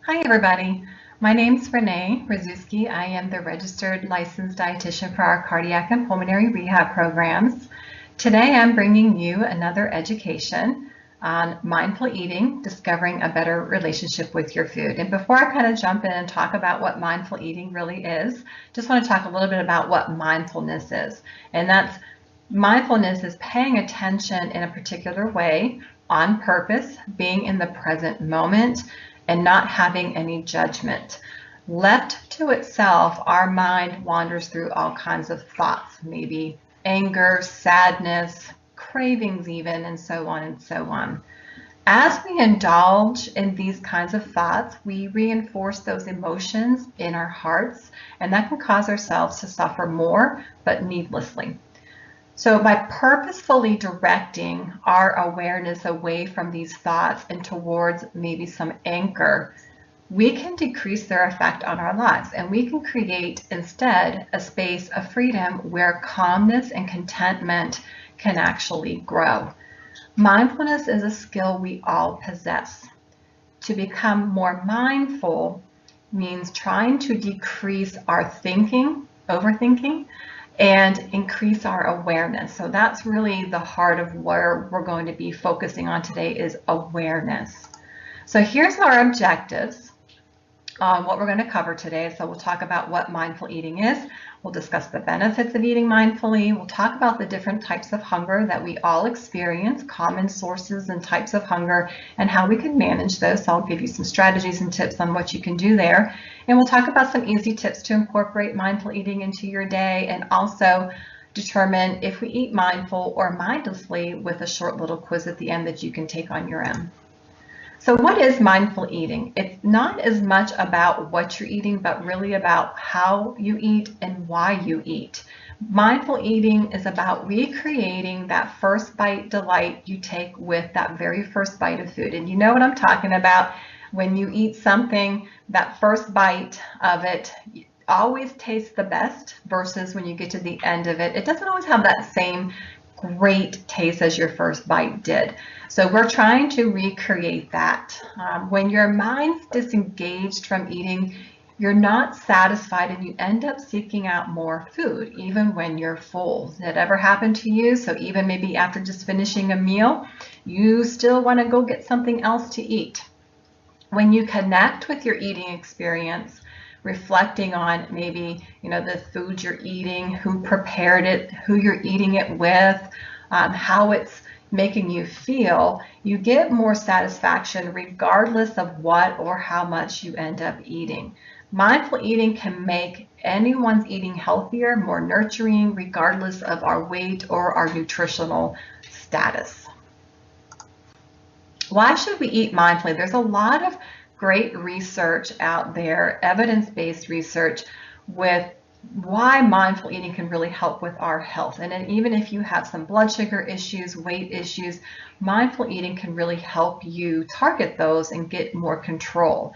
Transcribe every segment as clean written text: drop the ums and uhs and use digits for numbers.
Hi, everybody. My name's Renee Rzuski. I am the registered licensed dietitian for our cardiac and pulmonary rehab programs. Today, I'm bringing you another education on mindful eating, discovering a better relationship with your food. And before I kind of jump in and talk about what mindful eating really is, just want to talk a little bit about what mindfulness is. And that's mindfulness is paying attention in a particular way on purpose, being in the present moment, and not having any judgment. Left to itself, our mind wanders through all kinds of thoughts, maybe anger, sadness, cravings even, and so on and so on. As we indulge in these kinds of thoughts, we reinforce those emotions in our hearts, and that can cause ourselves to suffer more, but needlessly. So by purposefully directing our awareness away from these thoughts and towards maybe some anchor, we can decrease their effect on our lives, and we can create instead a space of freedom where calmness and contentment can actually grow. Mindfulness is a skill we all possess. To become more mindful means trying to decrease our thinking, overthinking, and increase our awareness. So that's really the heart of where we're going to be focusing on today is awareness. So here's our objectives. What we're going to cover today. So we'll talk about what mindful eating is. We'll discuss the benefits of eating mindfully. We'll talk about the different types of hunger that we all experience, common sources and types of hunger, and how we can manage those. So I'll give you some strategies and tips on what you can do there. And we'll talk about some easy tips to incorporate mindful eating into your day, and also determine if we eat mindful or mindlessly with a short little quiz at the end that you can take on your own. So what is mindful eating? It's not as much about what you're eating, but really about how you eat and why you eat. Mindful eating is about recreating that first bite delight you take with that very first bite of food. And you know what I'm talking about. When you eat something, that first bite of it always tastes the best versus when you get to the end of it, it doesn't always have that same great taste as your first bite did. So we're trying to recreate that. When your mind's disengaged from eating, you're not satisfied and you end up seeking out more food, even when you're full. Did that ever happen to you? So even maybe after just finishing a meal, you still want to go get something else to eat. When you connect with your eating experience, reflecting on maybe the food you're eating, who prepared it, who you're eating it with, how it's making you feel, you get more satisfaction regardless of what or how much you end up eating. Mindful eating can make anyone's eating healthier, more nurturing, regardless of our weight or our nutritional status. Why should we eat mindfully? There's a lot of great research out there, evidence-based research, with why mindful eating can really help with our health. And then even if you have some blood sugar issues, weight issues, mindful eating can really help you target those and get more control.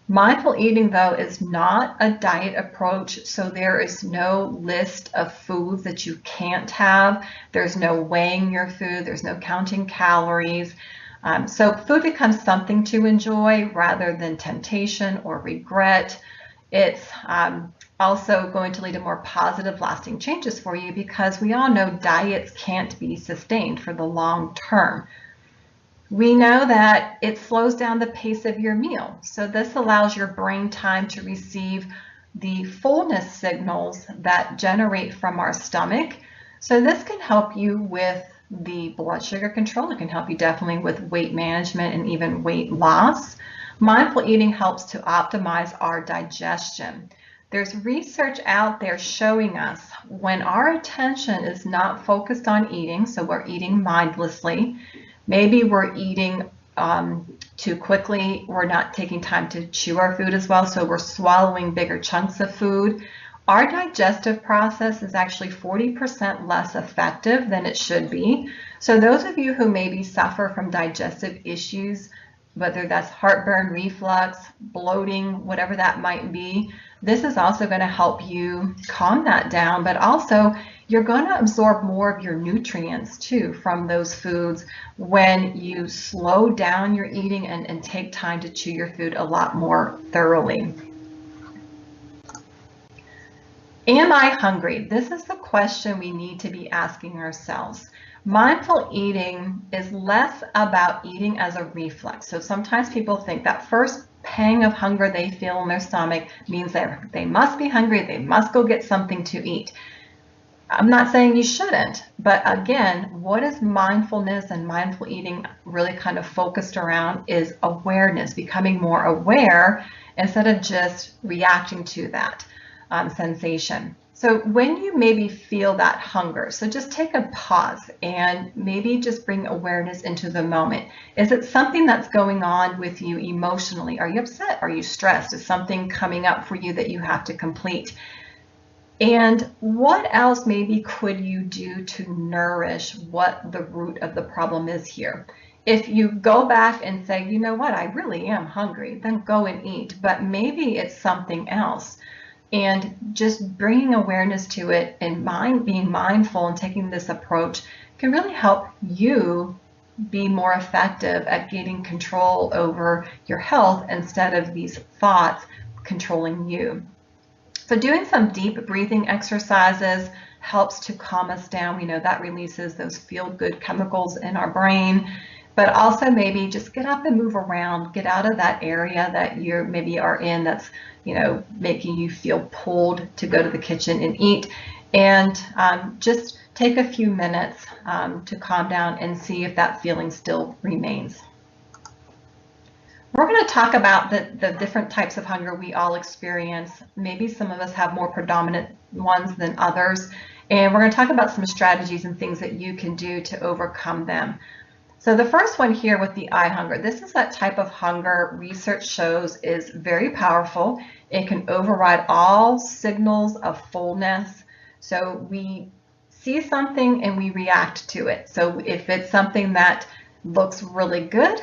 Mindful eating, though, is not a diet approach, so there is no list of foods that you can't have. There's no weighing your food. There's no counting calories. So food becomes something to enjoy rather than temptation or regret. It's also going to lead to more positive, lasting changes for you, because we all know diets can't be sustained for the long term. We know that it slows down the pace of your meal. So this allows your brain time to receive the fullness signals that generate from our stomach. So this can help you with the blood sugar control. It can help you definitely with weight management and even weight loss. Mindful eating helps to optimize our digestion. There's research out there showing us when our attention is not focused on eating, so we're eating mindlessly, maybe we're eating too quickly, we're not taking time to chew our food as well, so we're swallowing bigger chunks of food. Our digestive process is actually 40% less effective than it should be. So those of you who maybe suffer from digestive issues, whether that's heartburn, reflux, bloating, whatever that might be, this is also going to help you calm that down, but also You're going to absorb more of your nutrients too from those foods when you slow down your eating and take time to chew your food a lot more thoroughly. Am I hungry? This is the question we need to be asking ourselves. Mindful eating is less about eating as a reflex. So sometimes people think that first pang of hunger they feel in their stomach means that they must be hungry, they must go get something to eat. I'm not saying you shouldn't, but again, what is mindfulness and mindful eating really kind of focused around is awareness, becoming more aware instead of just reacting to that sensation. So when you maybe feel that hunger, so just take a pause and maybe just bring awareness into the moment. Is it something that's going on with you emotionally? Are you upset? Are you stressed? Is something coming up for you that you have to complete? And what else maybe could you do to nourish what the root of the problem is here? If you go back and say, you know what, I really am hungry, then go and eat. But maybe it's something else. And just bringing awareness to it and being mindful and taking this approach can really help you be more effective at getting control over your health instead of these thoughts controlling you. So doing some deep breathing exercises helps to calm us down. We know that releases those feel-good chemicals in our brain, but also maybe just get up and move around, get out of that area that you maybe are in that's, making you feel pulled to go to the kitchen and eat, and just take a few minutes to calm down and see if that feeling still remains. We're going to talk about the different types of hunger we all experience. Maybe some of us have more predominant ones than others. And we're going to talk about some strategies and things that you can do to overcome them. So the first one here with the eye hunger, this is that type of hunger research shows is very powerful. It can override all signals of fullness. So we see something and we react to it. So if it's something that looks really good,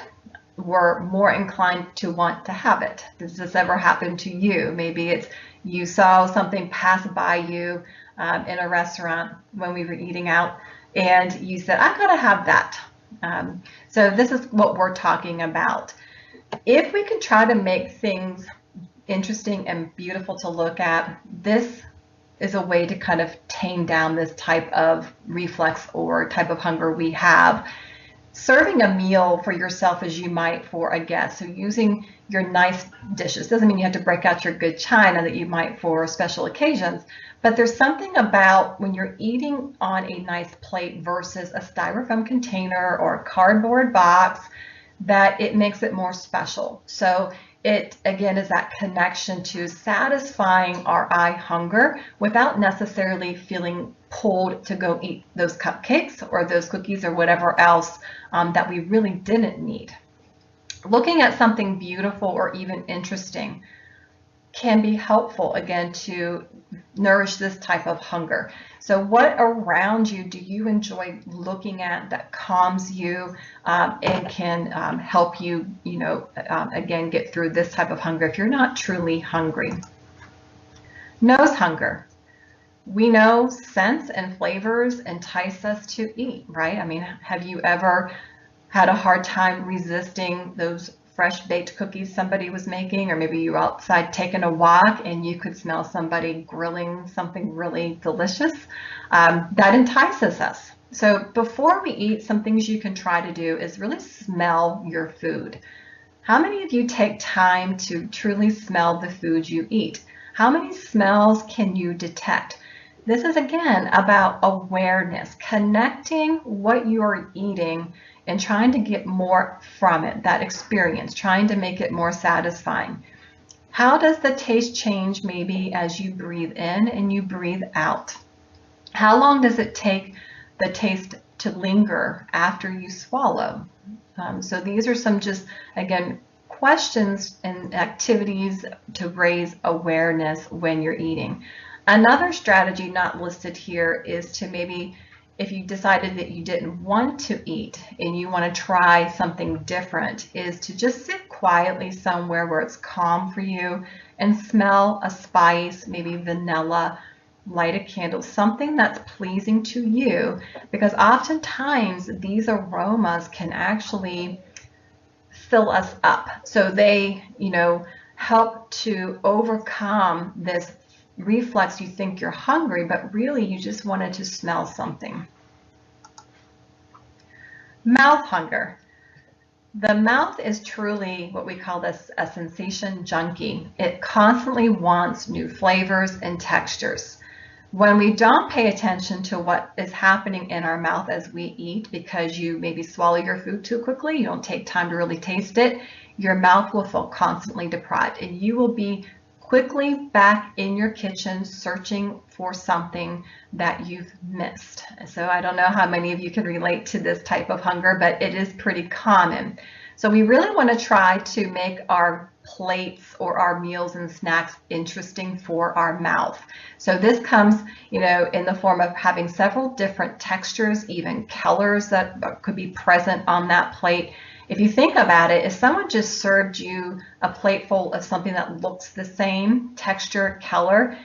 we're more inclined to want to have it. Does this ever happen to you? Maybe it's you saw something pass by you in a restaurant when we were eating out and you said, I gotta have that. So this is what we're talking about. If we can try to make things interesting and beautiful to look at, this is a way to kind of tame down this type of reflex or type of hunger we have. Serving a meal for yourself as you might for a guest. So using your nice dishes. Doesn't mean you have to break out your good china that you might for special occasions, but there's something about when you're eating on a nice plate versus a styrofoam container or a cardboard box that it makes it more special. So it, again, is that connection to satisfying our eye hunger without necessarily feeling pulled to go eat those cupcakes or those cookies or whatever else that we really didn't need. Looking at something beautiful or even interesting can be helpful, again, to nourish this type of hunger. So what around you do you enjoy looking at that calms you and can help you, again, get through this type of hunger if you're not truly hungry? Nose hunger. We know scents and flavors entice us to eat, right? I mean, have you ever had a hard time resisting those fresh baked cookies somebody was making, or maybe you were outside taking a walk and you could smell somebody grilling something really delicious? That entices us. So before we eat, some things you can try to do is really smell your food. How many of you take time to truly smell the food you eat? How many smells can you detect? This is, again, about awareness, connecting what you are eating and trying to get more from it, that experience, trying to make it more satisfying. How does the taste change maybe as you breathe in and you breathe out? How long does it take the taste to linger after you swallow? So these are some just, again, questions and activities to raise awareness when you're eating. Another strategy not listed here is to maybe, if you decided that you didn't want to eat and you want to try something different, is to just sit quietly somewhere where it's calm for you and smell a spice, maybe vanilla, light a candle, something that's pleasing to you, because oftentimes these aromas can actually fill us up. So they, help to overcome this reflex. You think you're hungry, but really you just wanted to smell something. Mouth hunger. The mouth is truly what we call this a sensation junkie. It constantly wants new flavors and textures. When we don't pay attention to what is happening in our mouth as we eat, because you maybe swallow your food too quickly, you don't take time to really taste it, your mouth will feel constantly deprived, and you will be quickly back in your kitchen searching for something that you've missed. So I don't know how many of you can relate to this type of hunger, but it is pretty common. So we really want to try to make our plates or our meals and snacks interesting for our mouth. So this comes, in the form of having several different textures, even colors that could be present on that plate. If you think about it, if someone just served you a plate full of something that looks the same texture, color,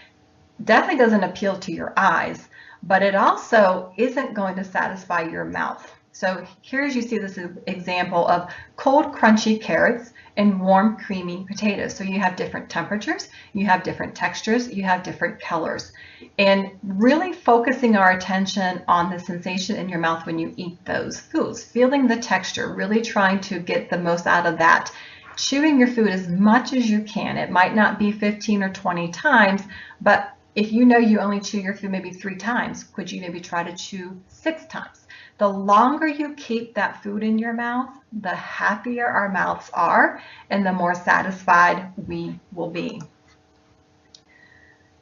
definitely doesn't appeal to your eyes, but it also isn't going to satisfy your mouth. So here you see this example of cold crunchy carrots and warm creamy potatoes. So you have different temperatures, you have different textures, you have different colors. And really focusing our attention on the sensation in your mouth when you eat those foods, feeling the texture, really trying to get the most out of that. Chewing your food as much as you can. It might not be 15 or 20 times, but if you know you only chew your food maybe 3 times, could you maybe try to chew 6 times? The longer you keep that food in your mouth, the happier our mouths are and the more satisfied we will be.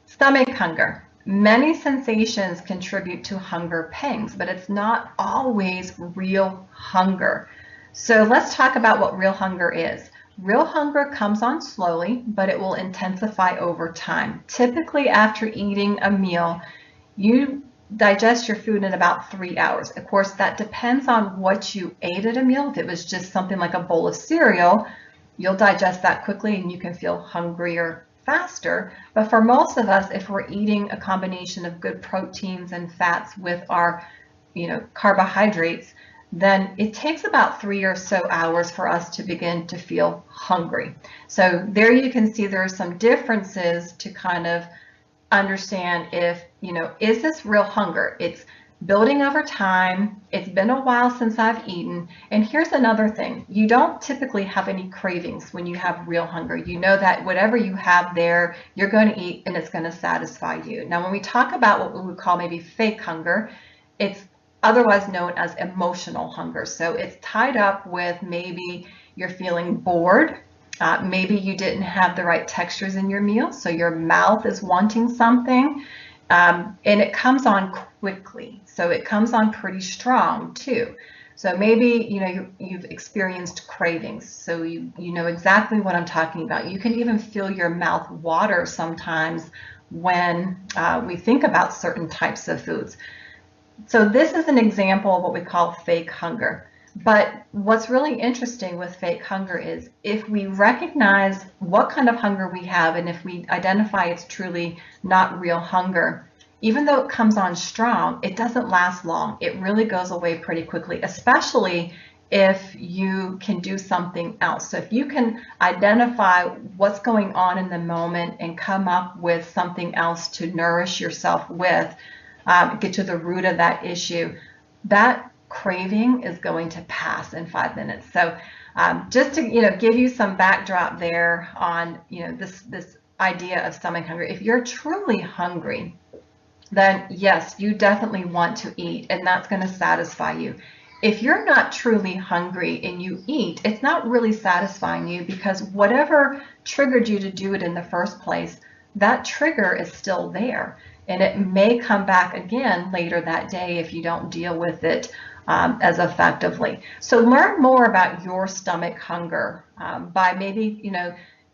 Stomach hunger. Many sensations contribute to hunger pangs, but it's not always real hunger. So let's talk about what real hunger is. Real hunger comes on slowly, but it will intensify over time. Typically, after eating a meal, you digest your food in about 3 hours. Of course, that depends on what you ate at a meal. If it was just something like a bowl of cereal, you'll digest that quickly and you can feel hungrier faster. But for most of us, if we're eating a combination of good proteins and fats with our, carbohydrates, then it takes about 3 or so hours for us to begin to feel hungry. So there you can see there are some differences to kind of understand if, is this real hunger? It's building over time. It's been a while since I've eaten. And here's another thing. You don't typically have any cravings when you have real hunger. You know that whatever you have there, you're going to eat and it's going to satisfy you. Now, when we talk about what we would call maybe fake hunger, it's otherwise known as emotional hunger. So it's tied up with maybe you're feeling bored. Maybe you didn't have the right textures in your meal, so your mouth is wanting something, and it comes on quickly. So it comes on pretty strong too. So maybe you've experienced cravings, so you know exactly what I'm talking about. You can even feel your mouth water sometimes when we think about certain types of foods. So this is an example of what we call fake hunger. But what's really interesting with fake hunger is if we recognize what kind of hunger we have and if we identify it's truly not real hunger, even though it comes on strong, it doesn't last long. It really goes away pretty quickly, especially if you can do something else. So if you can identify what's going on in the moment and come up with something else to nourish yourself with, get to the root of that issue, that craving is going to pass in 5 minutes. So just to give you some backdrop there on this idea of stomach hunger. If you're truly hungry, then yes, you definitely want to eat, and that's going to satisfy you. If you're not truly hungry and you eat, it's not really satisfying you because whatever triggered you to do it in the first place, that trigger is still there. And it may come back again later that day if you don't deal with it as effectively. So learn more about your stomach hunger by maybe,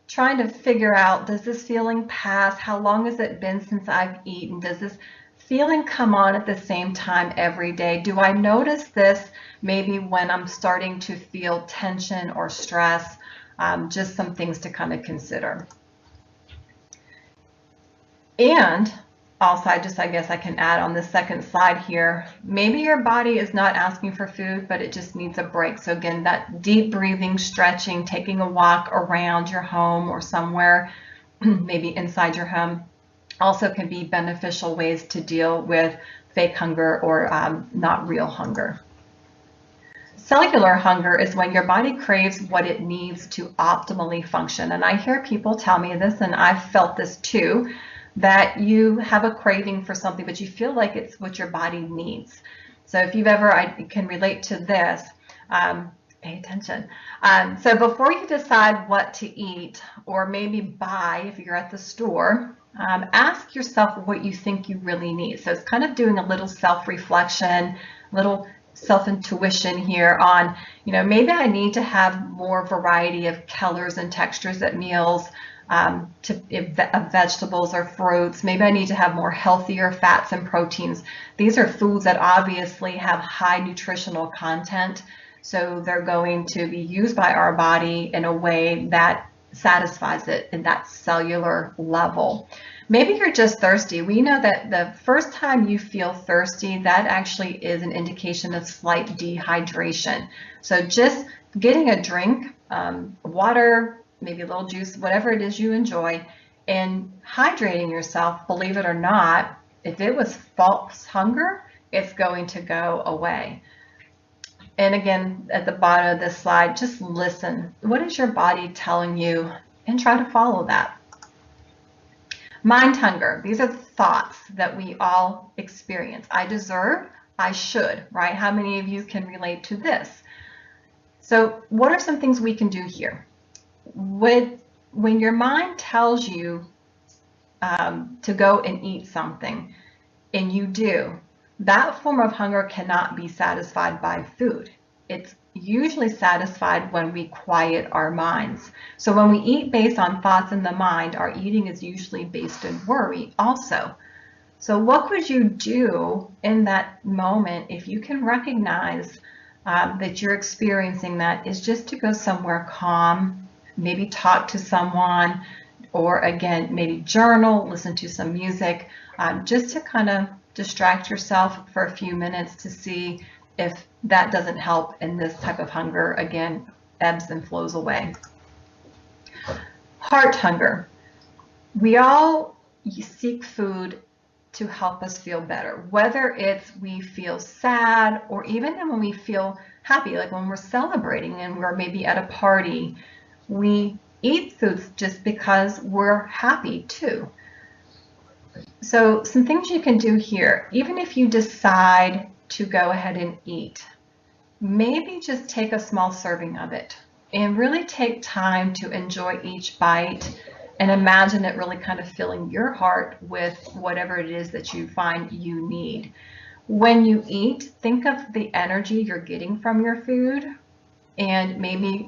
trying to figure out, does this feeling pass? How long has it been since I've eaten? Does this feeling come on at the same time every day? Do I notice this maybe when I'm starting to feel tension or stress? Just some things to kind of consider. And Also, I guess I can add on the second slide here, maybe your body is not asking for food, but it just needs a break. So again, that deep breathing, stretching, taking a walk around your home or somewhere, maybe inside your home, also can be beneficial ways to deal with fake hunger or not real hunger. Cellular hunger is when your body craves what it needs to optimally function. And I hear people tell me this, and I've felt this too, that you have a craving for something, but you feel like it's what your body needs. So if you've ever, I can relate to this, pay attention. So before you decide what to eat or maybe buy if you're at the store, ask yourself what you think you really need. So it's kind of doing a little self-reflection, little self-intuition here on, maybe I need to have more variety of colors and textures at meals, of vegetables or fruits. Maybe I need to have more healthier fats and proteins. These are foods that obviously have high nutritional content, so they're going to be used by our body in a way that satisfies it in that cellular level. Maybe you're just thirsty. We know that the first time you feel thirsty, that actually is an indication of slight dehydration. So just getting a drink, water, maybe a little juice, whatever it is you enjoy, and hydrating yourself, believe it or not, if it was false hunger, it's going to go away. And again, at the bottom of this slide, just listen. What is your body telling you? And try to follow that. Mind hunger. These are thoughts that we all experience. I deserve, I should, right? How many of you can relate to this? So what are some things we can do here? When your mind tells you to go and eat something, and you do, that form of hunger cannot be satisfied by food. It's usually satisfied when we quiet our minds. So when we eat based on thoughts in the mind, our eating is usually based in worry also. So what could you do in that moment if you can recognize that you're experiencing that, is just to go somewhere calm, maybe talk to someone, or again, maybe journal, listen to some music, just to kind of distract yourself for a few minutes to see if that doesn't help and this type of hunger, again, ebbs and flows away. Heart hunger. We all seek food to help us feel better, whether it's we feel sad or even when we feel happy, like when we're celebrating and we're maybe at a party, we eat foods just because we're happy too. So some things you can do here, even if you decide to go ahead and eat, maybe just take a small serving of it and really take time to enjoy each bite and imagine it really kind of filling your heart with whatever it is that you find you need. When you eat, think of the energy you're getting from your food and maybe,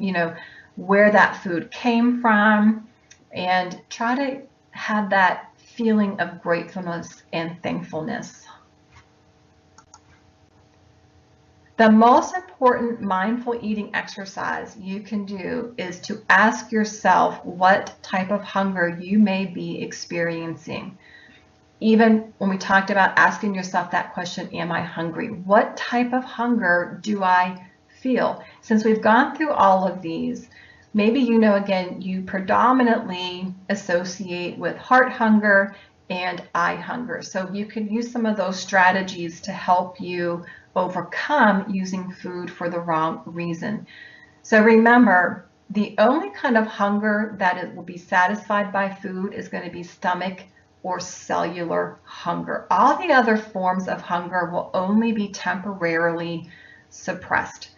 where that food came from, and try to have that feeling of gratefulness and thankfulness. The most important mindful eating exercise you can do is to ask yourself what type of hunger you may be experiencing. Even when we talked about asking yourself that question, am I hungry? What type of hunger do I feel? Since we've gone through all of these, maybe again, you predominantly associate with heart hunger and eye hunger. So you can use some of those strategies to help you overcome using food for the wrong reason. So remember, the only kind of hunger that it will be satisfied by food is going to be stomach or cellular hunger. All the other forms of hunger will only be temporarily suppressed.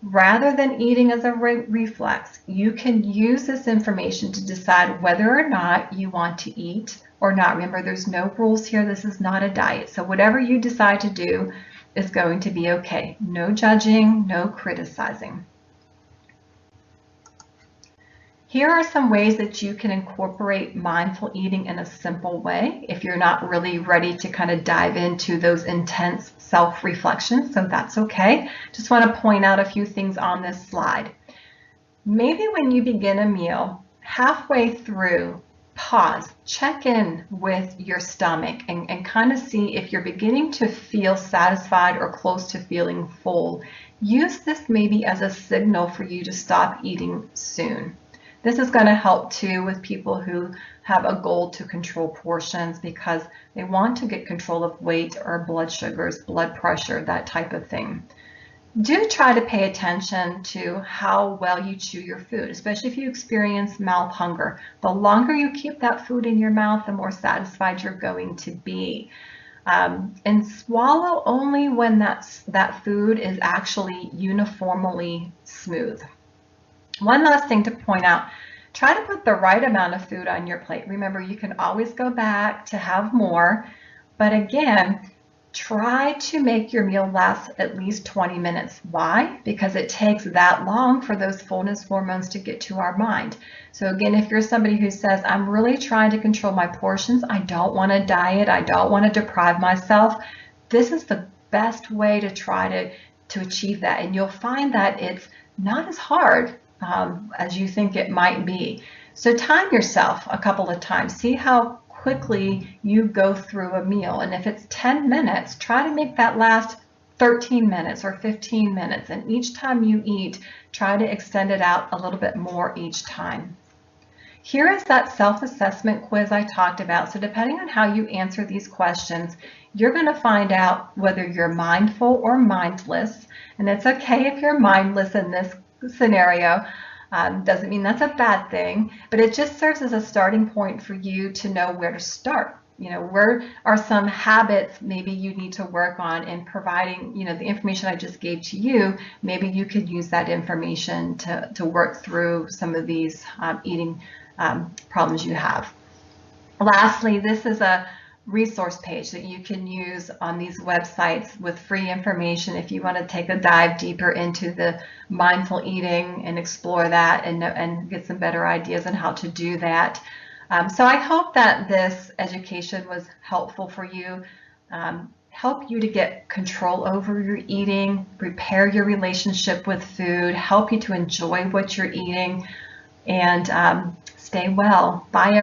Rather than eating as a reflex, you can use this information to decide whether or not you want to eat or not. Remember, there's no rules here. This is not a diet. So whatever you decide to do is going to be okay. No judging, no criticizing. Here are some ways that you can incorporate mindful eating in a simple way if you're not really ready to kind of dive into those intense self-reflections, so that's okay. Just want to point out a few things on this slide. Maybe when you begin a meal, halfway through, pause, check in with your stomach and kind of see if you're beginning to feel satisfied or close to feeling full. Use this maybe as a signal for you to stop eating soon. This is going to help too with people who have a goal to control portions because they want to get control of weight or blood sugars, blood pressure, that type of thing. Do try to pay attention to how well you chew your food, especially if you experience mouth hunger. The longer you keep that food in your mouth, the more satisfied you're going to be. And swallow only when that food is actually uniformly smooth. One last thing to point out, try to put the right amount of food on your plate. Remember, you can always go back to have more, but again, try to make your meal last at least 20 minutes. Why? Because it takes that long for those fullness hormones to get to our mind. So again, if you're somebody who says, I'm really trying to control my portions, I don't want to diet, I don't want to deprive myself, this is the best way to try to achieve that. And you'll find that it's not as hard as you think it might be. So time yourself a couple of times. See how quickly you go through a meal. And if it's 10 minutes, try to make that last 13 minutes or 15 minutes. And each time you eat, try to extend it out a little bit more each time. Here is that self-assessment quiz I talked about. So depending on how you answer these questions, you're going to find out whether you're mindful or mindless. And it's okay if you're mindless in this scenario. Doesn't mean that's a bad thing, but it just serves as a starting point for you to know where to start. Where are some habits maybe you need to work on in providing, the information I just gave to you. Maybe you could use that information to work through some of these eating problems you have. Lastly, this is a resource page that you can use on these websites with free information if you want to take a dive deeper into the mindful eating and explore that and get some better ideas on how to do that. So I hope that this education was helpful for you, help you to get control over your eating, repair your relationship with food, help you to enjoy what you're eating, and stay well. Bye.